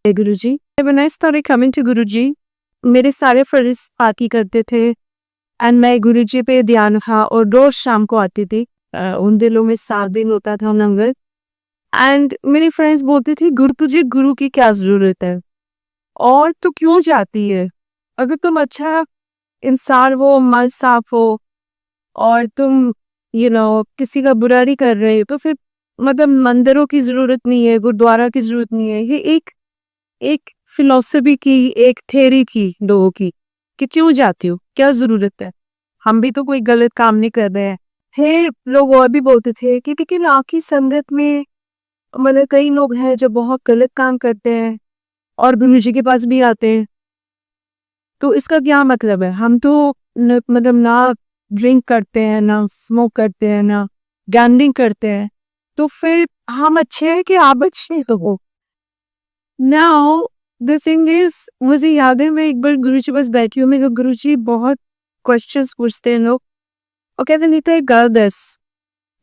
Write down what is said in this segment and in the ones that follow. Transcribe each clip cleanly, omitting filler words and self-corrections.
Guruji, when I started coming to Guruji, मेरे सारे friends party करते थे एंड मैं गुरुजी पे ध्यान था और रोज शाम को आती थी। उन दिनों में 7 दिन होता था लंगर। एंड मेरी फ्रेंड्स बोलती थी, गुरु तुझे गुरु की क्या जरूरत है और तू क्यों जाती है? अगर तुम अच्छा इंसान हो, मन साफ हो और तुम किसी का बुरा नहीं कर रहे हो तो फिर मतलब मंदिरों की जरूरत नहीं है, गुरुद्वारा की जरूरत नहीं है। ये एक एक फिलोसफी की, एक थ्योरी की लोगों की, कि क्यों जाती हो, क्या जरूरत है, हम भी तो कोई गलत काम नहीं कर रहे हैं। फिर लोग और भी बोलते थे कि लेकिन आपकी संगत में मतलब कई लोग हैं जो बहुत गलत काम करते हैं और गुरु जी के पास भी आते हैं, तो इसका क्या मतलब है? हम तो मतलब ना ड्रिंक करते हैं, ना स्मोक करते हैं, ना गैम्बलिंग करते हैं, तो फिर हम अच्छे हैं कि आप अच्छे हो? नाउ द थिंग इज, मुझे याद है मैं एक बार गुरु जी पास बैठी हूँ, मेरे गुरु जी बहुत क्वेश्चंस पूछते हैं लोग और कहते नहीं था कर दस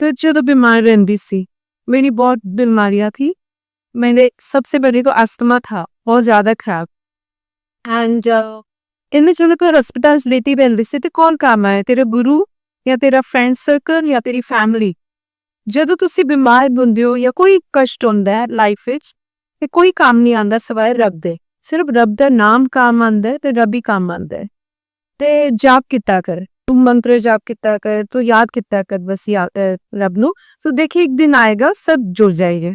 तो जो बीमार रहती सी, मेरी बहुत बीमारियां थी। मैंने सबसे बड़े को अस्थमा था, बहुत ज्यादा खराब। एंड इनमें जो पर हॉस्पिटल्स लेती रहती सी तो कौन काम आए, तेरे गुरु या तेरा फ्रेंड सर्कल या तेरी फैमिली? ਜਦੋਂ ਤੁਸੀਂ ਬਿਮਾਰ ਹੁੰਦੇ ਹੋ ਜਾਂ ਕੋਈ ਕਸ਼ਟ ਹੁੰਦਾ ਹੈ ਲਾਈਫ ਵਿੱਚ, ਤੇ ਕੋਈ ਕੰਮ ਨਹੀਂ ਆਉਂਦਾ ਸਿਵਾਏ ਰੱਬ ਦੇ। ਸਿਰਫ ਰੱਬ ਦਾ ਨਾਮ ਕੰਮ ਆਉਂਦਾ ਹੈ ਤੇ ਰੱਬ ਹੀ ਕੰਮ ਆਉਂਦਾ ਹੈ। ਤੇ ਜਾਪ ਕੀਤਾ ਕਰ, ਤੂੰ ਮੰਤਰ ਜਾਪ ਕੀਤਾ ਕਰ, ਤੂੰ याद ਕੀਤਾ ਕਰ बस याद रब ਨੂੰ, तो देखिए एक दिन आएगा सब जुड़ जाएगा।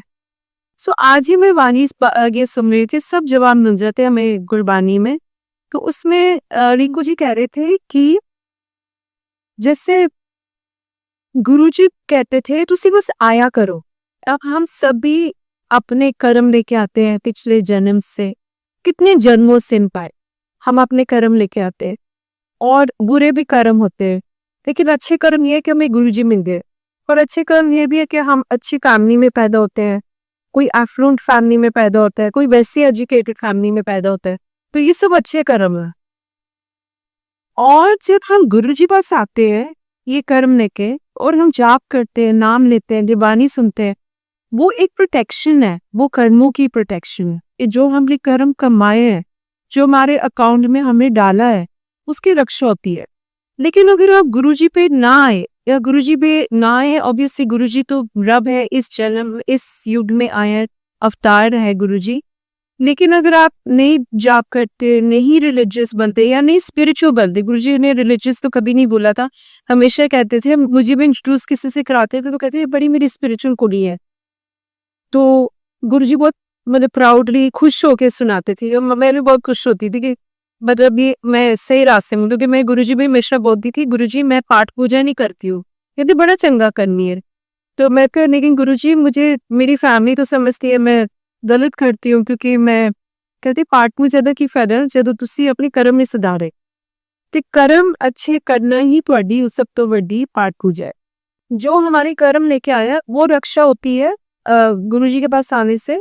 सो आज ही मैं वाणी ये सुन रही थी, सब जवाब मिल जाते हैं हमें गुरबानी में। तो उसमें रिंकू जी कह रहे थे कि जैसे गुरुजी कहते थे तुसी बस आया करो। अब हम सभी अपने कर्म लेके आते हैं पिछले जन्म से, कितने जन्मों से इन पाए हम अपने कर्म लेके आते हैं और बुरे भी कर्म होते हैं, लेकिन अच्छे कर्म ये है कि हमें गुरुजी मिल गए। और अच्छे कर्म ये भी है कि हम अच्छी फैमिली में पैदा होते हैं, कोई एफ्लुएंट फैमिली में पैदा होता है, कोई वैसी एजुकेटेड फैमिली में पैदा होता है, तो ये सब अच्छे कर्म है। और जब हम गुरुजी पास आते हैं ये कर्म लेके और हम जाप करते हैं, नाम लेते हैं, दिवानी सुनते हैं, वो एक प्रोटेक्शन है, वो कर्मों की प्रोटेक्शन है। ये जो हमने कर्म कमाए हैं, जो हमारे अकाउंट में हमें डाला है, उसकी रक्षा होती है। लेकिन अगर आप गुरुजी पे ना आए या गुरुजी पे ना आए, ऑब्वियसली गुरुजी तो रब है, इस जन्म इस युग में आए हैं, अवतार है गुरुजी। लेकिन अगर आप नहीं जाप करते, नहीं रिलीजियस बनते या नहीं स्पिरिचुअल बनते, गुरुजी ने रिलीजियस तो कभी नहीं बोला था, हमेशा कहते थे, मुझे भी इंट्रोड्यूस किसी से कराते थे तो कहते थे बड़ी मेरी स्पिरिचुअल कुड़ी है। तो गुरुजी बहुत मतलब प्राउडली खुश होके सुनाते थे, मैं भी बहुत खुश होती थी कि मतलब ये मैं सही रास्ते में, क्योंकि मैं गुरुजी भी हमेशा बोलती थी, गुरुजी मैं पाठ पूजा नहीं करती हूँ, कहते बड़ा चंगा करनी है। तो मैं कह, लेकिन गुरुजी मुझे मेरी फैमिली तो समझती है मैं गलत करती हूँ, क्योंकि मैं कहती पाठ पूजा ਦਾ ਕੀ ਫਾਇਦਾ ਜਦੋਂ ਤੁਸੀਂ ਆਪਣੇ ਕਰਮ ਨਹੀਂ ਸੁਧਾਰੇ। ਤੇ कर्म अच्छे करना ही ਤੁਹਾਡੀ सब तो बड़ी पाठ पूजा है। जो हमारे कर्म लेके आया वो रक्षा होती है गुरुजी के पास आने से।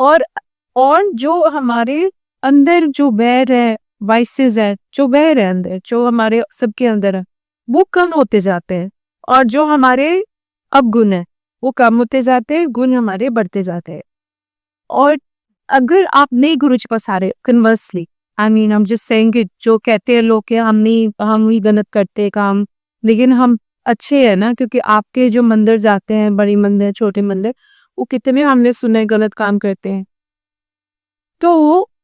और जो हमारे अंदर जो बैर है, वाइसेस है, जो बैर है अंदर, जो हमारे सबके अंदर है, वो कम होते जाते हैं। और जो हमारे अवगुण है वो कम होते जाते हैं, गुण हमारे बढ़ते जाते हैं। और अगर आप नहीं गुरु जी पास आ रहे, कन्वर्सली आई मीन हम जस्ट सेइंग इट, जो कहते हैं लोग कि हम ही गलत करते काम, लेकिन हम अच्छे हैं ना, क्योंकि आपके जो मंदिर जाते हैं, बड़ी मंदिर छोटे मंदिर, वो कितने हमने सुने गलत काम करते हैं। तो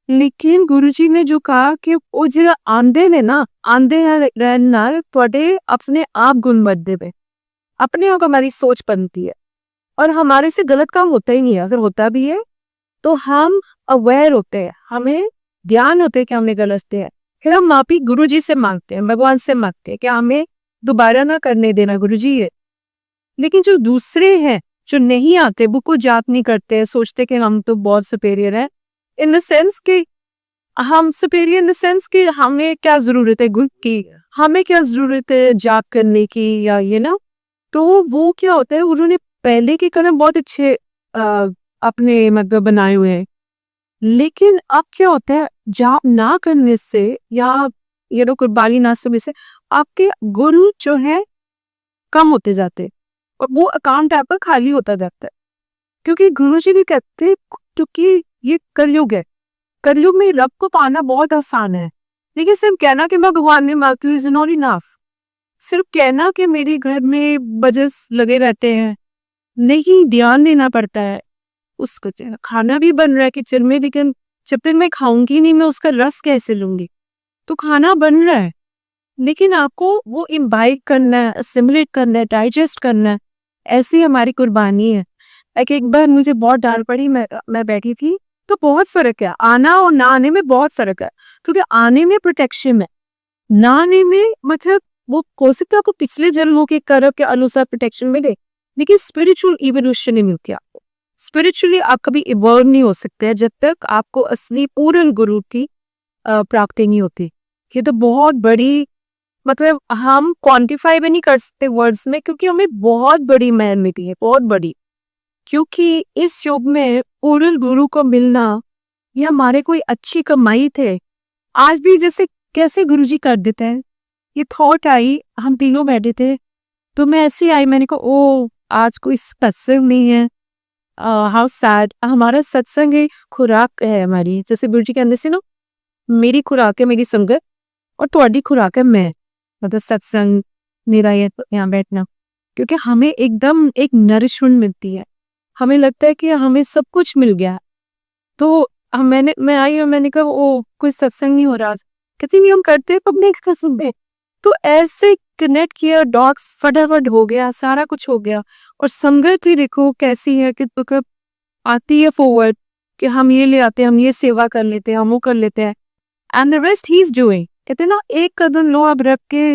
लेकिन गुरुजी ने जो कहा कि वो जो आंदे ने ना, आंदे रहन नाल तुहाडे अपने आप गुण बढ़ते पे, अपने आप हमारी सोच बनती है और हमारे से गलत काम होता ही नहीं है। अगर होता भी है तो हम अवेयर होते हैं, हमें ध्यान होते हैं कि हमने गलत किया है, फिर हम माफी गुरु जी से मांगते हैं, भगवान से मांगते हैं कि हमें दोबारा ना करने देना गुरु जी ये। लेकिन जो दूसरे हैं जो नहीं आते, वो को जाप नहीं करते, सोचते कि हम तो बहुत सुपेरियर है, इन द सेंस कि हम सुपेरियर इन द सेंस कि हमें क्या जरूरत है गुरु की, हमें क्या जरूरत है जाप करने की या ये ना। तो वो क्या होता है, उन्होंने पहले के कर्म बहुत अच्छे अपने मतलब बनाए हुए हैं, लेकिन अब क्या होता है जाप ना करने से या ये लोग कुर्बानी ना सुनने से आपके गुरु जो है कम होते जाते और वो अकाउंट आपका खाली होता जाता है। क्योंकि गुरु जी भी कहते, क्योंकि ये कलयुग है। कलयुग में रब को पाना बहुत आसान है, लेकिन सिर्फ कहना कि मैं भगवान में मांगती हूँ इज नॉट इनफ। सिर्फ कहना कि मेरे घर में बजस लगे रहते हैं, नहीं, ध्यान देना पड़ता है। उसको खाना भी बन रहा है किचन में, लेकिन जब तक मैं खाऊंगी नहीं, मैं उसका रस कैसे लूंगी? तो खाना बन रहा है, लेकिन आपको वो इम्बाइब करना है, असिमिलेट करना है, डाइजेस्ट करना है। ऐसी हमारी कुर्बानी है। एक बार मुझे बहुत डांट पड़ी, मैं बैठी थी, तो बहुत फर्क है, आना और ना आने में बहुत फर्क है। क्योंकि आने में प्रोटेक्शन है, ना आने में मतलब वो हो सकता है आपको पिछले जन्मों के कर्म के अनुसार प्रोटेक्शन मिले, लेकिन स्पिरिचुअल इवोल्यूशन नहीं मिलती आपको। स्पिरिचुअली आप कभी इवॉल्व नहीं हो सकते जब तक आपको असली पूर्ण गुरु की प्राप्ति नहीं होती। ये तो बहुत बड़ी, मतलब हम क्वांटिफाई भी नहीं कर सकते वर्ड्स में, क्योंकि हमें बहुत बड़ी मेहनत मिली है, बहुत बड़ी। क्योंकि इस युग में पूर्ण गुरु को मिलना ये हमारे कोई अच्छी कमाई थे। आज भी जैसे कैसे गुरुजी कर देते हैं, ये थॉट आई, हम तीनों बैठे थे, तो मैं ऐसे आई, मैंने कहा ओ आज कोई सत्संग नहीं है, हाउ सैड। हमारा सत्संग है, खुराक है हमारी, जैसे गुरुजी कहते थे ना, मेरी खुराक है मेरी संगत और तुम्हारी खुराक है मैं, मतलब सत्संग मेरा यहाँ बैठना। क्योंकि हमें एकदम एक नरिशमेंट मिलती है, हमें लगता है कि हमें सब कुछ मिल गया। तो मैं आई और मैंने कहा ओ कोई सत्संग नहीं हो रहा आज। कहती नहीं, हम करते पब्लिक सत्संग में। तो ऐसे कनेक्ट किया, डॉट्स फटाफट हो गया, सारा कुछ हो गया। और संगत ही देखो कैसी है कि तो कब आती है फॉरवर्ड कि हम ये ले आते हैं, हम ये सेवा कर लेते हैं, हम वो कर लेते हैं, and the rest he is doing. कहते हैं ना, एक कदम लो आप रब के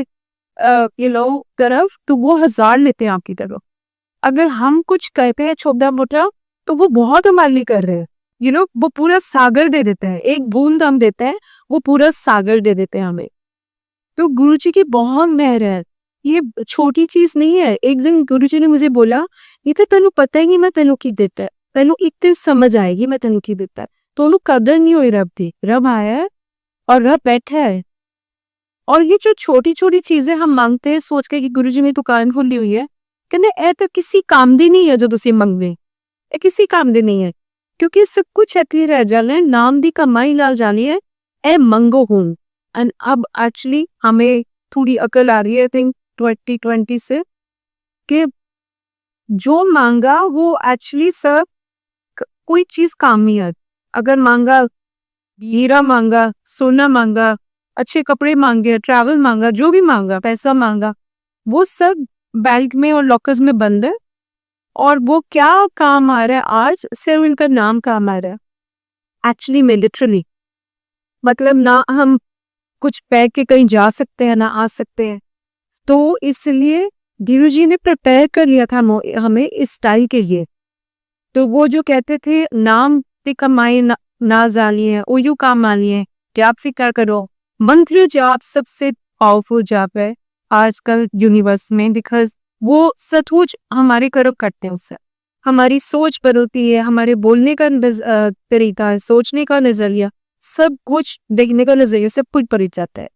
ये लो तरफ, तो वो 1000 लेते हैं आपकी तरफ। अगर हम कुछ कहते हैं छोटा मोटा, तो वो बहुत हमारे लिए कर रहे हैं। वो पूरा सागर दे देते हैं, एक बूंद हम देते हैं, वो पूरा सागर दे देते हैं हमें। तो गुरुजी की बहुत मेहर है, ये छोटी चीज नहीं है। एक दिन गुरुजी ने मुझे बोला, ये तो तेनू पता ही नहीं मैं तेनू की देता है, तेनू एक दिन समझ आएगी मैं तेनू की देता है। तो उन्होंने कदर नहीं हुई रब दी, रब आया है और रब बैठा है। और ये जो छोटी छोटी चीजें हम मांगते हैं सोच के कि गुरुजी मेरी दुकान खुली हुई है, कहते ए तो किसी काम दी नहीं है जो तुसी मंगवे, ए किसी काम दी नहीं है, क्योंकि सब कुछ इतनी रह जाना है, नाम दी कमाई लाल जानी है, ए मंगो हूं। एंड अब एक्चुअली हमें थोड़ी अकल आ रही है, आई थिंक 2020 से, कि जो मांगा वो एक्चुअली सब कोई चीज काम नहीं है। अगर मांगा हीरा, मांगा सोना, मांगा अच्छे कपड़े मांगे, ट्रैवल मांगा, जो भी मांगा, पैसा मांगा, वो सब बैंक में और लॉकर्स में बंद है। और वो क्या काम आ रहा है आज, सिर्फ इनका नाम काम आ रहा है। एक्चुअली में लिटरली मतलब ना हम कुछ पैक के कहीं जा सकते हैं ना आ सकते हैं। तो इसलिए गुरुजी ने प्रिपेयर कर लिया था हमें इस स्टाइल के लिए। तो वो जो कहते थे नाम ते कमाई ना जानिए, उयू काम मानिए, जाप फिक्र करो। मंत्र जाप सबसे पावरफुल जाप है आजकल यूनिवर्स में, बिकॉज वो सचमुच हमारे कर्म करते हैं, उससे हमारी सोच पर होती है, हमारे बोलने का तरीका है, सोचने का नजरिया, सब कुछ देखने का नजरिया, सब कुछ पर जाता है।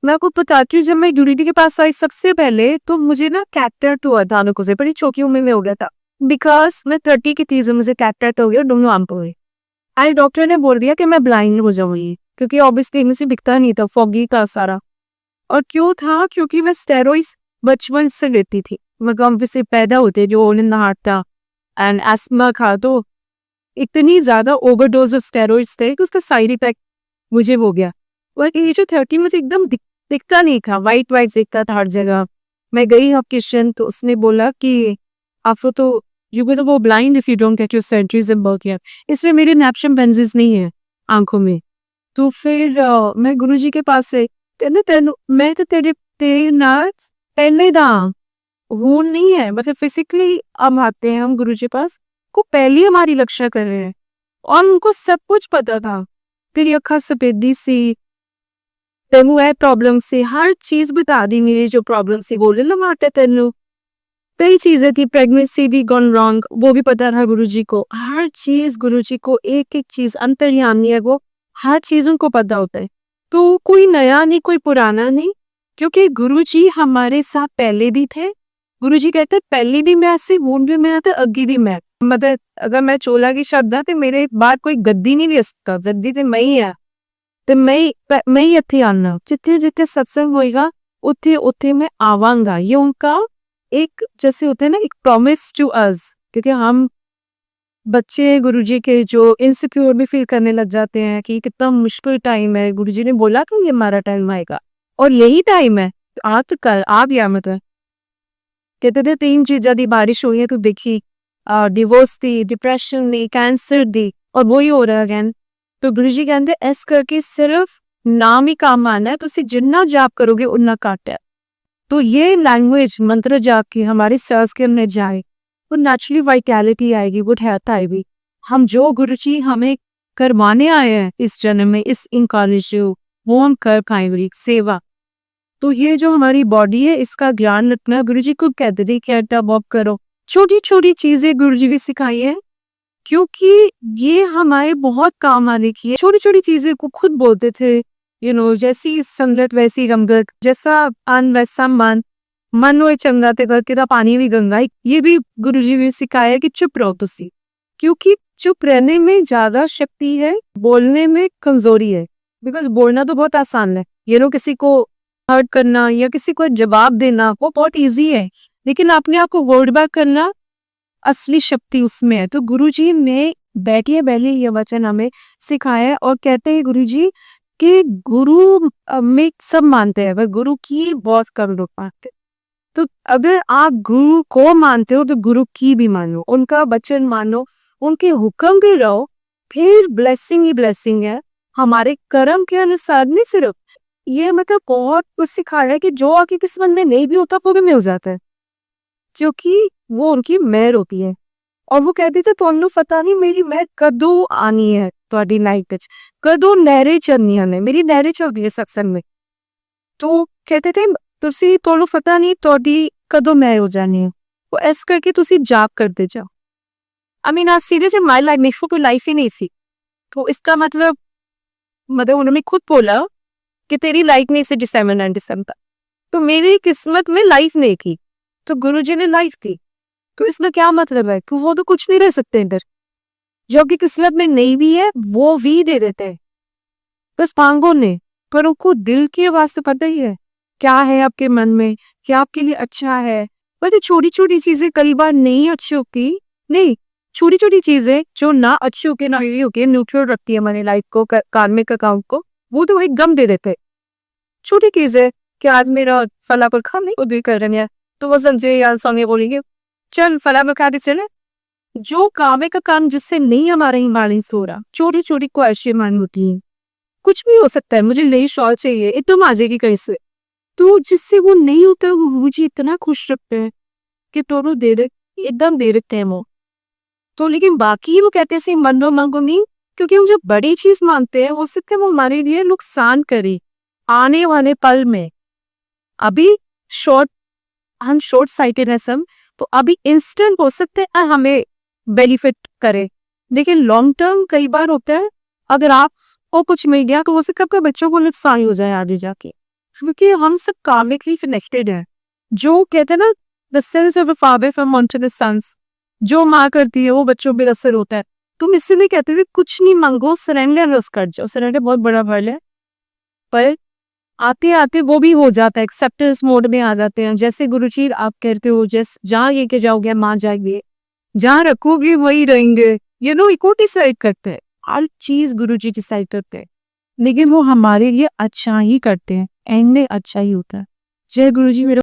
मैं आपको बताती हूँ, जब मैं गुरुजी के पास आई सबसे पहले, तो मुझे ना कैटरेक्ट हुआ था, आंखों से बड़ी छोटी उम्र में हो गया था, बिकॉज मैं 30 की थी, मुझे कैटरेक्ट हो गया दोनों आंखों में। आई डॉक्टर ने बोल दिया कि मैं ब्लाइंड हो जाऊंगी, क्योंकि ऑब्वियसली मुझे दिखता नहीं था, फॉगी था सारा। और क्यों था, क्योंकि मैं स्टेरॉइड्स बचपन से लेती थी, मतलब ऑब्वियसली पैदा होते जो ओलन हार्ट था एंड एस्मा था, तो इतनी ज्यादा ओवरडोज ऑफ स्टेरॉइड्स थे कि उसका साइड इफेक्ट मुझे हो गया। और ये जो 30 मुझे एकदम दिखता नहीं था, वाइट वाइट दिखता था हर जगह। मैं गई ऑप्टिशियन, तो उसने बोला कि आपको तो you will go blind if you don't get your surgeries in both year, इसलिए मेरे नेप्शन बेंजेस नहीं है आंखों में। तो फिर मैं गुरुजी के पास से तेन मैं तो तेरे नाल पहले दा वो नहीं है, मतलब फिजिकली हम आते हैं हम गुरुजी पास को पहले हमारी रक्षा कर रहे हैं, और उनको सब कुछ पता था। तेरी अखा सफेदी सी, तेनू है प्रॉब्लम से, हर चीज बता दी मेरी जो प्रॉब्लम सी, बोले ना माटे तेनू कई चीजें थी, प्रेगनेंसी भी गॉन रॉन्ग, वो भी पता था गुरुजी को। हर चीज गुरुजी को, एक एक चीज अंतर्यामी है वो, हर चीज उनको पता होता है। तो कोई नया नहीं, कोई पुराना नहीं, क्योंकि गुरुजी हमारे साथ पहले भी थे गुरुजी कहते पहली भी मैं सी ਹੁਣ भी मैं ਤੇ ਅੱਗੇ ਵੀ ਮੈਂ ਮਤਲਬ ਅਗਰ ਮੈਂ ਚੋਲਾ ਕੀ ਸ਼ਬਦ ਆ ਤੇ ਮੇਰੇ ਬਾਹਰ ਕੋਈ ਗੱਦੀ ਨਹੀਂ ਲੈ ਸਕਦਾ ਗੱਦੀ ਤੇ ਮੈਂ ਹੀ ਆ ਤੇ ਮੈਂ ਹੀ ਇੱਥੇ ਆਣਾ ਜਿੱਥੇ ਜਿੱਥੇ सत्संग होएगा ਉੱਥੇ ਉੱਥੇ मैं आवांगा ये उनका एक जैसे होते हैं ना एक प्रॉमिस टू अस क्योंकि हम बच्चे गुरुजी के जो इनसिक्योर भी फील करने लग जाते हैं कि कितना मुश्किल टाइम है गुरुजी ने बोला कि ये हमारा टाइम आएगा और यही टाइम है आ तो कल आ गया मतलब कहते थे 3 चीज़ों की बारिश हुई है तो देखी डिवोर्स दी डिप्रेशन दी कैंसर दी और वही हो रहा अगैन तो गुरुजी कहते इस करके सिर्फ नाम ही काम आना है तुसी जितना जाप करोगे उतना घट है तो ये लैंग्वेज मंत्र जाप के हमारे सर्स के अंदर जाए वो नेचुरली वाइटैलिटी आएगी वो हेल्थ आएगी हम जो गुरुजी हमें करवाने आए हैं इस जन्म में इस इनकारनेशन वो हम कर पाएंगे सेवा तो ये जो हमारी बॉडी है इसका ज्ञान रखना गुरुजी को कहते थे कि टब अप करो छोटी छोटी चीजें गुरुजी भी सिखाई है क्योंकि ये हमारे बहुत काम आने की है छोटी छोटी चीजें को खुद बोलते थे जैसी संगत वैसी गंगत जैसा अन वैसा मन मन वो चंगा ते करके था पानी भी गंगा ये भी गुरुजी ने सिखाया कि चुप रहो तुसी क्योंकि चुप रहने में ज्यादा शक्ति है बोलने में कमजोरी है बिकॉज बोलना तो बहुत आसान है किसी को हर्ट करना या किसी को जवाब देना वो बहुत इजी है लेकिन अपने आप को होल्ड बैक करना असली शक्ति उसमें है तो गुरुजी ने बैठिए बैठिए ये वचन हमें सिखाया और कहते हैं गुरुजी कि गुरु में सब मानते हैं वह गुरु की बहुत कम लोग मानते तो अगर आप गुरु को मानते हो तो गुरु की भी मानो उनका वचन मानो उनके हुक्म भी रहो फिर ब्लेसिंग ही ब्लेसिंग है हमारे कर्म के अनुसार नहीं सिर्फ ये मतलब बहुत कुछ सिखाया है कि जो आपकी किस्मत में नहीं भी होता वो भी मिल जाता है क्योंकि वो उनकी मेहर होती है और वो कहती थी तुहानू पता नहीं मेरी मेहर कदों आनी है ਤੁਹਾਡੀ ਲਾਈਫ ਵਿੱਚ ਕਦੋਂ ਨਹਿਰੇ ਚੜਨੀਆਂ ਨੇ ਮੇਰੀ ਨਹਿਰੇ ਚੜਦੀ ਹੈ ਸਤਸੰਗ में तो कहते थे ਤੁਸੀਂ ਤੁਹਾਨੂੰ ਪਤਾ ਨਹੀਂ ਤੁਹਾਡੀ ਕਦੋਂ ਮੈਂ ਹੋ ਜਾਣੀ ਹੈ वो ऐस करके तुसी जाप करते जाओ आई मीन आज सीरियस इन माय लाइफ मेरे को कोई लाइफ ही नहीं थी तो इसका मतलब उन्होंने खुद बोला कि तेरी लाइफ नहीं से डिसम्बर 97 तक तो मेरी किस्मत में लाइफ नहीं थी तो गुरुजी ने लाइफ थी तो इसमें क्या मतलब है कि वो तो कुछ नहीं रह सकते इधर जो कि किस्मत में नहीं भी है वो भी दे देते हैं बस मांगो ने पर उनको दिल की आवाज से पता ही है क्या है आपके मन में क्या आपके लिए अच्छा है पर छोटी छोटी चीजें कई बार नहीं अच्छी होती नहीं छोटी छोटी चीजें जो ना अच्छी होके ना हुई होके न्यूट्रल रखती है हमारी लाइफ को कार्मिक अकाउंट को वो तो एक गम दे देते छोटी चीज है कि आज मेरा फला पर खा नहीं उधर कर रहे हैं तो वो समझे या संगे बोलेंगे चल फला पर खा दे चले जो काम का काम जिससे नहीं हमारा हिमालय सो रहा छोटी छोटी ख्वाहिशें मान होती हैं कुछ भी हो सकता है मुझे नई शॉल चाहिए एकदम आ जाएगी कैसे तो जिससे वो नहीं होता वो मुझे इतना खुश रखते हैं कि दोनों दे रहे एकदम दे रखते हैं वो तो लेकिन बाकी वो कहते हैं मनो मांगो नहीं क्योंकि हम जब बड़ी चीज मानते हैं हो सकता है वो हमारे लिए नुकसान करे आने वाले पल में अभी हम शॉर्ट साइटेड है सब तो अभी इंस्टेंट हो सकते हैं हमें बेनिफिट करे लेकिन लॉन्ग टर्म कई बार होता है अगर आपको कुछ मिल गया तो वो से कब बच्चों को नुकसान हो जाए आगे जाके क्योंकि हम सब कार्मिकली कनेक्टेड है जो कहते हैं ना the cells of a father from on to the sons जो माँ करती है वो बच्चों पर असर होता है तुम इसलिए कहते हो कुछ नहीं मांगो सरेंडर कर जाओ सरेंडर बहुत बड़ा वर्ड है पर आते आते वो भी हो जाता है एक्सेप्टेंस मोड में आ जाते हैं जैसे गुरुजी आप कहते हो जैसे जहाँ लेके जाओगे माँ जाएंगे जहाँ रखोगे वही रहेंगे इको डिसाइड करते हैं हर चीज गुरुजी डिसाइड करते हैं लेकिन वो हमारे लिए अच्छा ही करते हैं एंड में अच्छा ही होता है जय गुरुजी मेरे